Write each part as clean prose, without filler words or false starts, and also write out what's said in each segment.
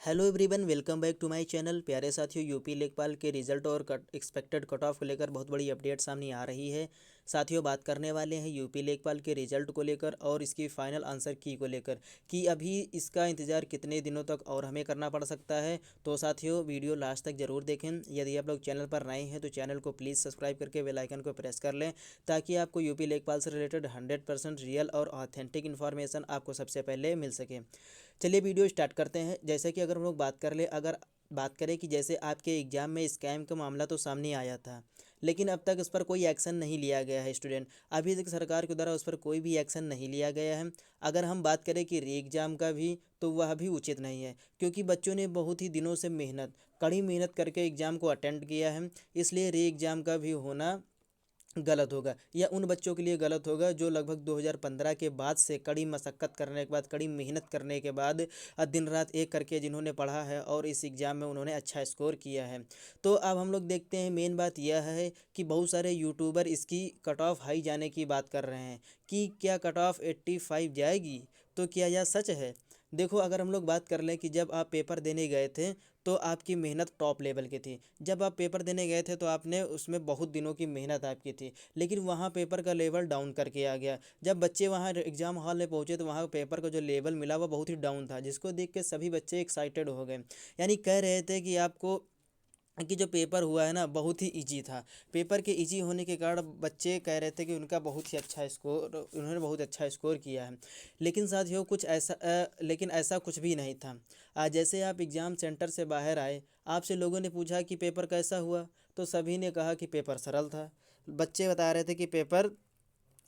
Hello everyone, welcome back to my channel. प्यारे साथियों, UP लेखपाल के रिजल्ट और एक्सपेक्टेड कट ऑफ को लेकर बहुत बड़ी अपडेट सामने आ रही है। साथियों, बात करने वाले हैं यूपी लेखपाल के रिजल्ट को लेकर और इसकी फाइनल आंसर की को लेकर कि अभी इसका इंतज़ार कितने दिनों तक और हमें करना पड़ सकता है। तो साथियों, वीडियो लास्ट तक ज़रूर देखें। यदि आप लोग चैनल पर नए हैं तो चैनल को प्लीज़ सब्सक्राइब करके बेल आइकन को प्रेस कर लें, ताकि आपको यूपी लेखपाल से रिलेटेड 100% रियल और ऑथेंटिक इन्फॉर्मेशन आपको सबसे पहले मिल सके। चलिए वीडियो स्टार्ट करते हैं। जैसे कि अगर हम लोग बात करें कि जैसे आपके एग्ज़ाम में स्कैम का मामला तो सामने आया था, लेकिन अब तक उस पर कोई एक्शन नहीं लिया गया है। स्टूडेंट, अभी तक सरकार के द्वारा उस पर कोई भी एक्शन नहीं लिया गया है। अगर हम बात करें कि री एग्ज़ाम का भी, तो वह भी उचित नहीं है, क्योंकि बच्चों ने बहुत ही दिनों से कड़ी मेहनत करके एग्ज़ाम को अटेंड किया है। इसलिए री एग्ज़ाम का भी होना गलत होगा, या उन बच्चों के लिए गलत होगा जो लगभग 2015 के बाद से कड़ी मशक्क़त करने के बाद, कड़ी मेहनत करने के बाद, दिन रात एक करके जिन्होंने पढ़ा है और इस एग्ज़ाम में उन्होंने अच्छा स्कोर किया है। तो अब हम लोग देखते हैं, मेन बात यह है कि बहुत सारे यूट्यूबर इसकी कट ऑफ हाई जाने की बात कर रहे हैं कि क्या कट ऑफ 85 जाएगी। तो क्या यह सच है? देखो, अगर हम लोग बात कर लें कि जब आप पेपर देने गए थे तो आपकी मेहनत टॉप लेवल की थी। जब आप पेपर देने गए थे तो आपने उसमें बहुत दिनों की मेहनत आपकी थी, लेकिन वहाँ पेपर का लेवल डाउन करके आ गया। जब बच्चे वहाँ एग्ज़ाम हॉल में पहुँचे तो वहाँ पेपर का जो लेवल मिला वो बहुत ही डाउन था, जिसको देख के सभी बच्चे एक्साइटेड हो गए। यानी कह रहे थे कि आपको कि जो पेपर हुआ है ना, बहुत ही इजी था। पेपर के इजी होने के कारण बच्चे कह रहे थे कि उनका बहुत ही अच्छा स्कोर, उन्होंने बहुत अच्छा स्कोर किया है। लेकिन साथियों, लेकिन ऐसा कुछ भी नहीं था। आज जैसे आप एग्ज़ाम सेंटर से बाहर आए, आपसे लोगों ने पूछा कि पेपर कैसा हुआ, तो सभी ने कहा कि पेपर सरल था। बच्चे बता रहे थे कि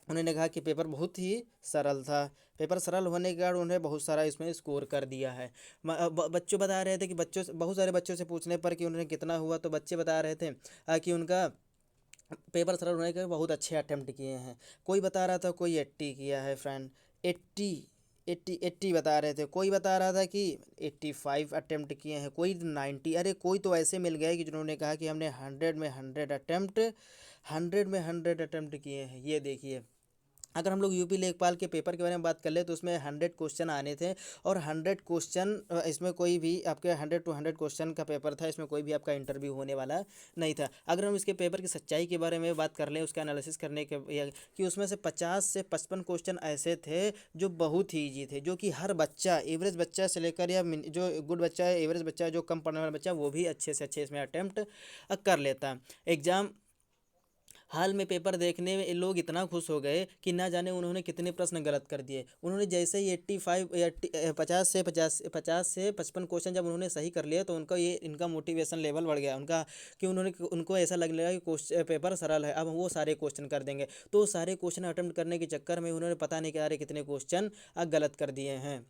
उन्होंने कहा कि पेपर बहुत ही सरल था। पेपर सरल होने के कारण उन्हें बहुत सारा इसमें स्कोर कर दिया है। बच्चों बता रहे थे कि बहुत सारे बच्चों से पूछने पर कि उन्हें कितना हुआ, तो बच्चे बता रहे थे कि उनका पेपर सरल होने के बहुत अच्छे अटेम्प्ट किए हैं। कोई बता रहा था कोई 80 किया है फ्रेंड, 80, 80 बता रहे थे। कोई बता रहा था कि 85 अटेम्प्ट किए हैं, कोई 90। अरे कोई तो ऐसे मिल गए कि जिन्होंने कहा कि हमने 100 में 100 अटेम्प्ट किए हैं। ये देखिए, अगर हम लोग यूपी लेखपाल के पेपर के बारे में बात कर ले तो उसमें 100 क्वेश्चन आने थे, और 100 क्वेश्चन, इसमें कोई भी आपके 100 to 100 क्वेश्चन का पेपर था। इसमें कोई भी आपका इंटरव्यू होने वाला नहीं था। अगर हम इसके पेपर की सच्चाई के बारे में बात कर लें, उसका एनालिसिस करने के कि उसमें से 50 से 55 क्वेश्चन ऐसे थे जो बहुत ही ईजी थे, जो कि हर बच्चा, एवरेज बच्चा से लेकर या जो गुड बच्चा है, एवरेज बच्चा, जो कम पढ़ने वाला बच्चा, वो भी अच्छे से अच्छे इसमें अटैम्प्ट कर लेता। एग्ज़ाम हाल में पेपर देखने में लोग इतना खुश हो गए कि ना जाने उन्होंने कितने प्रश्न गलत कर दिए। उन्होंने जैसे ही 85 या 50 से 55 क्वेश्चन जब उन्होंने सही कर लिया, तो इनका मोटिवेशन लेवल बढ़ गया उनका, कि उनको ऐसा लगने लगा कि क्वेश्चन पेपर सरल है, अब वो सारे क्वेश्चन कर देंगे। तो सारे क्वेश्चन अटेम्प्ट करने के चक्कर में उन्होंने पता नहीं क्या कितने क्वेश्चन गलत कर दिए हैं।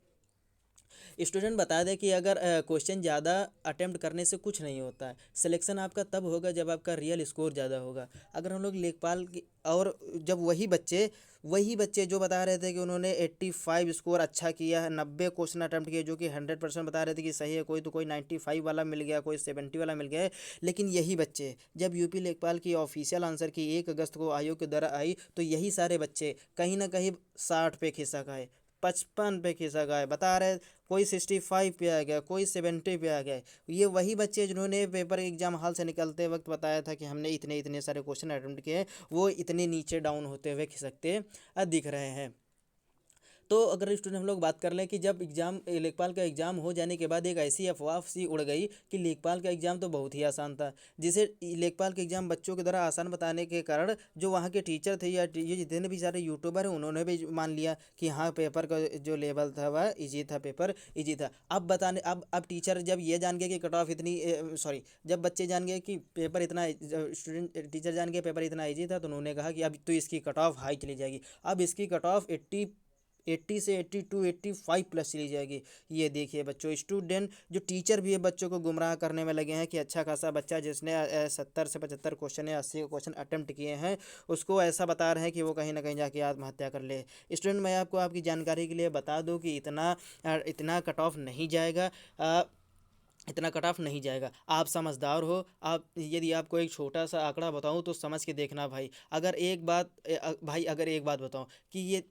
स्टूडेंट, बता दें कि अगर क्वेश्चन ज़्यादा अटेम्प्ट करने से कुछ नहीं होता है। सिलेक्शन आपका तब होगा जब आपका रियल स्कोर ज़्यादा होगा। अगर हम लोग लेखपाल की, और जब वही बच्चे जो बता रहे थे कि उन्होंने 85 स्कोर अच्छा किया है, 90 क्वेश्चन अटेम्प्ट किए, जो कि 100% बता रहे थे कि सही है, कोई 95 वाला मिल गया, कोई 70 वाला मिल गया है। लेकिन यही बच्चे जब यूपी लेखपाल की ऑफिशियल आंसर की 1 अगस्त को आयोग के द्वारा आई, तो यही सारे बच्चे कहीं ना कहीं 60 पे खिसक आए, 55 पे खिसक आए, बता रहे कोई 65 पे आ गया, कोई 70 पे आ गया। ये वही बच्चे जिन्होंने पेपर एग्जाम हॉल से निकलते वक्त बताया था कि हमने इतने इतने सारे क्वेश्चन अटेम्प्ट किए हैं, वो इतने नीचे डाउन होते हुए खिसकते दिख रहे हैं। तो अगर स्टूडेंट हम लोग बात कर लें कि जब लेखपाल का एग्ज़ाम हो जाने के बाद एक ऐसी अफवाह सी उड़ गई कि लेखपाल का एग्ज़ाम तो बहुत ही आसान था, जिसे लेखपाल का एग्ज़ाम बच्चों के द्वारा आसान बताने के कारण जो वहाँ के टीचर थे, या ये जितने भी सारे यूट्यूबर हैं, उन्होंने भी मान लिया कि हाँ, पेपर का जो लेवल था वह ईजी था, पेपर ईजी था। अब टीचर जब ये जान गए कि कट ऑफ इतनी, सॉरी, जब बच्चे जान गए कि पेपर इतना, स्टूडेंट टीचर जान गए पेपर इतना ईजी था, तो उन्होंने कहा कि अब तो इसकी कट ऑफ हाई चली जाएगी। अब इसकी कट ऑफ 80 से 82 85 प्लस चली जाएगी। ये देखिए बच्चों, स्टूडेंट जो टीचर भी है बच्चों को गुमराह करने में लगे हैं कि अच्छा खासा बच्चा जिसने 70 से 75 क्वेश्चन या 80 क्वेश्चन अटेम्प्ट किए हैं, उसको ऐसा बता रहे हैं कि वो कहीं ना कहीं जाके आत्महत्या कर ले। स्टूडेंट, मैं आपको आपकी जानकारी के लिए बता दूं कि इतना कट ऑफ नहीं जाएगा। इतना कट ऑफ नहीं जाएगा। आप समझदार हो, आप, यदि आपको एक छोटा सा आंकड़ा बताऊं तो समझ के देखना भाई। भाई, अगर एक बात बताऊं कि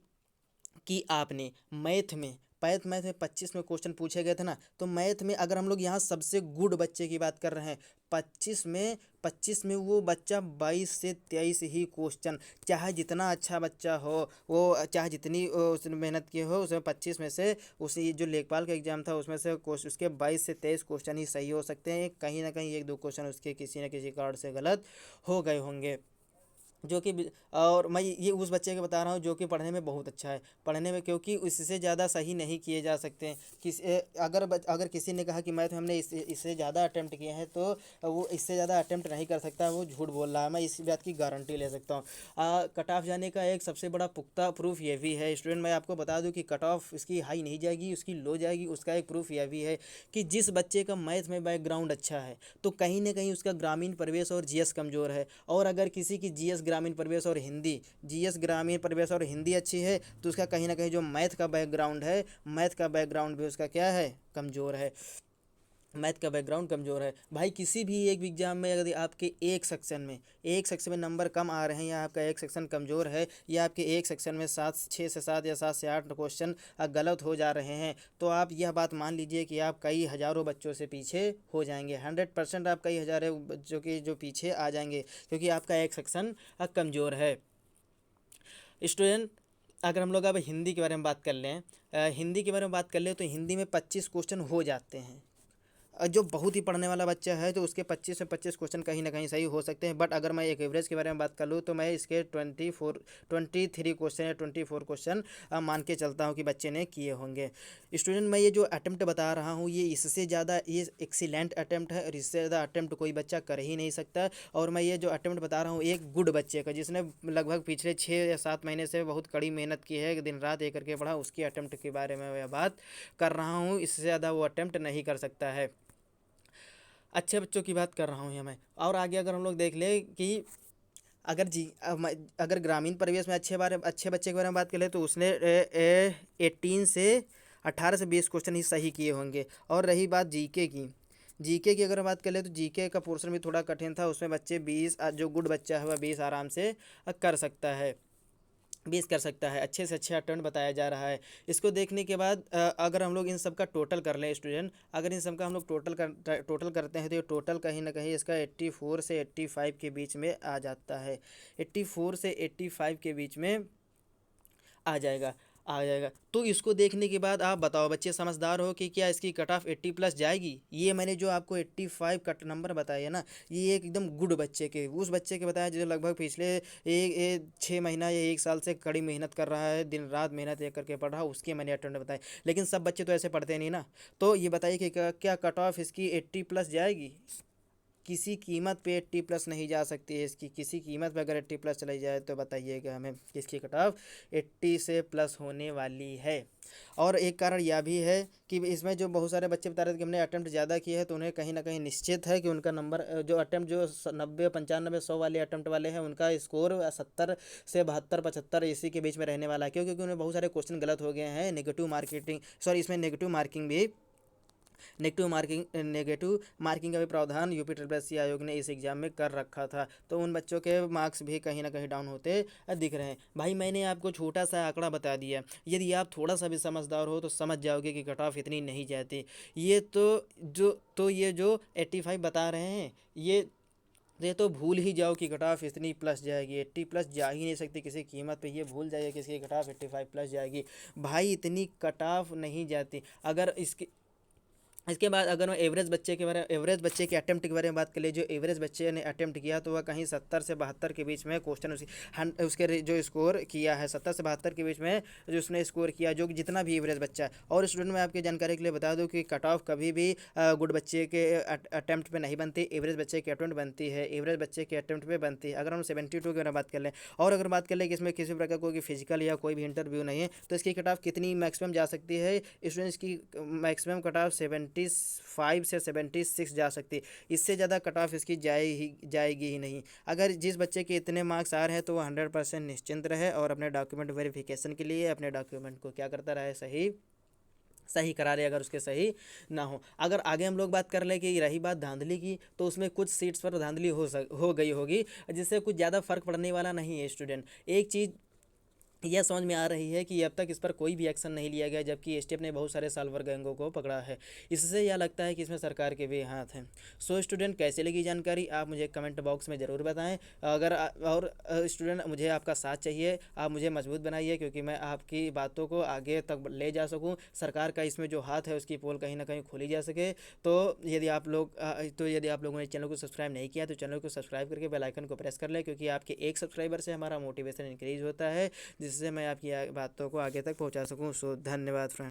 आपने मैथ में मैथ में 25 में क्वेश्चन पूछे गए थे ना, तो मैथ में अगर हम लोग यहाँ सबसे गुड बच्चे की बात कर रहे हैं, 25 में वो बच्चा 22 से 23 ही क्वेश्चन, चाहे जितना अच्छा बच्चा हो, वो चाहे जितनी उसने मेहनत की हो, उसमें 25 में से उसे जो लेखपाल का एग्जाम था उसमें से उसके 22 से 23 क्वेश्चन ही सही हो सकते हैं, कहीं ना कहीं एक दो क्वेश्चन उसके किसी न किसी कारण से गलत हो गए होंगे। जो कि और मैं ये उस बच्चे को बता रहा हूँ जो कि पढ़ने में बहुत अच्छा है, पढ़ने में, क्योंकि उससे ज़्यादा सही नहीं किए जा सकते हैं। अगर किसी ने कहा कि मैं तो हमने इससे ज़्यादा अटेम्प्ट किए हैं, तो वो इससे ज़्यादा अटेम्प्ट नहीं कर सकता, वो झूठ बोल रहा है, मैं इस बात की गारंटी ले सकता हूँ। कट ऑफ जाने का एक सबसे बड़ा पुख्ता प्रूफ ये भी है स्टूडेंट, मैं आपको बता दूँ कि कट ऑफ इसकी हाई नहीं जाएगी, उसकी लो जाएगी, उसका एक प्रूफ यह भी है कि जिस बच्चे का मैथ में बैकग्राउंड अच्छा है, तो कहीं ना कहीं उसका ग्रामीण परिवेश और जीएस कमज़ोर है। और अगर किसी की जीएस ग्रामीण परिवेश और हिंदी, जीएस ग्रामीण परिवेश और हिंदी अच्छी है, तो उसका कहीं ना कहीं जो मैथ का बैकग्राउंड है, मैथ का बैकग्राउंड भी उसका क्या है, कमज़ोर है, मैथ का बैकग्राउंड कमज़ोर है। भाई किसी भी एक एग्जाम में यदि आपके एक सेक्शन में नंबर कम आ रहे हैं, या आपका एक सेक्शन कमज़ोर है, या आपके एक सेक्शन में 6 से 7 या 7 से 8 क्वेश्चन गलत हो जा रहे हैं, तो आप यह बात मान लीजिए कि आप कई हज़ारों बच्चों से पीछे हो जाएंगे, 100% आप कई हज़ारों बच्चों के जो पीछे आ जाएंगे, क्योंकि आपका एक सेक्शन कमज़ोर है। स्टूडेंट, अगर हम लोग अब हिंदी के बारे में बात कर लें, हिंदी के बारे में बात कर लें, तो हिंदी में 25 क्वेश्चन हो जाते हैं। जो बहुत ही पढ़ने वाला बच्चा है तो उसके 25 से 25 क्वेश्चन कहीं ना कहीं सही हो सकते हैं, बट अगर मैं एक एवरेज के बारे में बात कर लूँ, तो मैं इसके 23 क्वेश्चन या 24 क्वेश्चन मान के चलता हूँ कि बच्चे ने किए होंगे। स्टूडेंट, मैं ये जो अटेम्प्ट बता रहा हूँ, ये इससे ज़्यादा ये एक्सीलेंट अटेम्प्ट है, और इससे ज़्यादा अटेम्प्ट कोई बच्चा कर ही नहीं सकता। और मैं ये जो अटेम्प्ट बता रहा हूँ एक गुड बच्चे का, जिसने लगभग पिछले 6 या 7 महीने से बहुत कड़ी मेहनत की है, दिन रात एक करके पढ़ा, उसकी अटेम्प्ट के बारे में मैं बात कर रहा हूँ, इससे ज़्यादा वो अटेम्प्ट नहीं कर सकता है। अच्छे बच्चों की बात कर रहा हूँ यहाँ मैं। और आगे अगर हम लोग देख लें कि अगर ग्रामीण परिवेश में अच्छे बच्चे के बारे में बात करें, तो उसने 18 से 20 क्वेश्चन ही सही किए होंगे। और रही बात जीके की अगर बात करें, तो जीके का पोर्शन भी थोड़ा कठिन था, उसमें बच्चे 20, जो गुड बच्चा है वह 20 आराम से कर सकता है, 20 कर सकता है। अच्छे से अच्छा अटेम्प्ट बताया जा रहा है। इसको देखने के बाद अगर हम लोग इन सब का टोटल कर लें स्टूडेंट, अगर इन सब का हम लोग टोटल करते हैं, तो ये टोटल कहीं ना कहीं इसका 84 से 85 के बीच में आ जाता है, 84 से 85 के बीच में आ जाएगा। तो इसको देखने के बाद आप बताओ बच्चे समझदार हो कि क्या इसकी कट ऑफ 80 प्लस जाएगी। ये मैंने जो आपको 85 कट नंबर बताया ना, ये एक एकदम गुड बच्चे के, उस बच्चे के बताया जो लगभग पिछले 6 महीना या 1 साल से कड़ी मेहनत कर रहा है, दिन रात मेहनत एक करके पढ़ रहा, उसके मैंने अटेम्प्ट बताए। लेकिन सब बच्चे तो ऐसे पढ़ते नहीं ना। तो ये बताइए कि क्या कट ऑफ इसकी 80 प्लस जाएगी। किसी कीमत पे 80 प्लस नहीं जा सकती है इसकी, किसी कीमत पे अगर 80 प्लस चली जाए, तो बताइएगा हमें किसकी कट ऑफ 80 से प्लस होने वाली है। और एक कारण यह भी है कि इसमें जो बहुत सारे बच्चे बता रहे थे कि हमने अटेम्प्ट ज़्यादा किए हैं, तो उन्हें कहीं ना कहीं निश्चित है कि उनका नंबर जो अटेम्प्ट जो 90 95 100 वाले अटेम्प्ट वाले हैं, उनका स्कोर 70 से 72 75 इसी के बीच में रहने वाला है। क्यों? क्योंकि उन्हें बहुत सारे क्वेश्चन गलत हो गए हैं, इसमें नेगेटिव मार्किंग का भी प्रावधान यूपी SSC आयोग ने इस एग्ज़ाम में कर रखा था, तो उन बच्चों के मार्क्स भी कहीं ना कहीं डाउन होते दिख रहे हैं। भाई मैंने आपको छोटा सा आंकड़ा बता दिया, यदि आप थोड़ा सा भी समझदार हो तो समझ जाओगे कि कट ऑफ इतनी नहीं जाती। ये जो 85 बता रहे हैं, ये तो भूल ही जाओ कि कट ऑफ इतनी प्लस जाएगी, 80 प्लस जा ही नहीं सकती किसी कीमत पे, ये भूल जाइए कि इसकी कट ऑफ 85 प्लस जाएगी। भाई इतनी कट ऑफ नहीं जाती। अगर इसके बाद अगर मैं एवरेज बच्चे के अटेम्प्ट के बारे में बात कर ले, जो एवरेज बच्चे ने अटेम्प्ट किया, तो वह कहीं 70 से 72 के बीच में क्वेश्चन उसके जो स्कोर किया है, 70 से 72 के बीच में जो उसने स्कोर किया, जो कि जितना भी एवरेज बच्चा है। और स्टूडेंट, मैं आपकी जानकारी के लिए बता दूं कि कट ऑफ कभी भी गुड बच्चे के अटेम्प्ट पे नहीं बनती, एवरेज बच्चे के अटेम्प्ट बनती है, एवरेज बच्चे के अटेम्प्ट पे बनती है। अगर हम 72 के बारे में बात कर लें, और अगर बात कर लें कि इसमें किसी प्रकार कोई फिजिकल या कोई भी इंटरव्यू नहीं है, तो इसकी कट ऑफ कितनी मैक्सिमम जा सकती है स्टूडेंट्स की, मैक्सिमम कट ऑफ 75 से 76 जा सकती है। इससे ज़्यादा कट ऑफ इसकी जाएगी ही नहीं। अगर जिस बच्चे के इतने मार्क्स आ रहे हैं, तो वह 100% निश्चिंत रहे और अपने डॉक्यूमेंट वेरिफिकेशन के लिए अपने डॉक्यूमेंट को क्या करता रहे, सही करा रहे, अगर उसके सही ना हो। अगर आगे हम लोग बात कर लें कि रही बात धांधली की, तो उसमें कुछ सीट्स पर धांधली हो गई होगी, जिससे कुछ ज़्यादा फर्क पड़ने वाला नहीं है स्टूडेंट। एक चीज़ यह समझ में आ रही है कि अब तक इस पर कोई भी एक्शन नहीं लिया गया, जबकि एसटीएफ ने बहुत सारे साइबर गैंगों को पकड़ा है। इससे यह लगता है कि इसमें सरकार के भी हाथ हैं। सो स्टूडेंट, कैसे लगी जानकारी आप मुझे कमेंट बॉक्स में ज़रूर बताएं। अगर और स्टूडेंट, मुझे आपका साथ चाहिए, आप मुझे मजबूत बनाइए, क्योंकि मैं आपकी बातों को आगे तक ले जा सकूं, सरकार का इसमें जो हाथ है उसकी पोल कहीं ना कहीं खोली जा सके। तो यदि आप लोगों ने चैनल को सब्सक्राइब नहीं किया तो चैनल को सब्सक्राइब करके बेल आइकन को प्रेस कर लें, क्योंकि आपके एक सब्सक्राइबर से हमारा मोटिवेशन इंक्रीज होता है, जिससे मैं आपकी बातों को आगे तक पहुंचा सकूं। सो धन्यवाद फ्रेंड।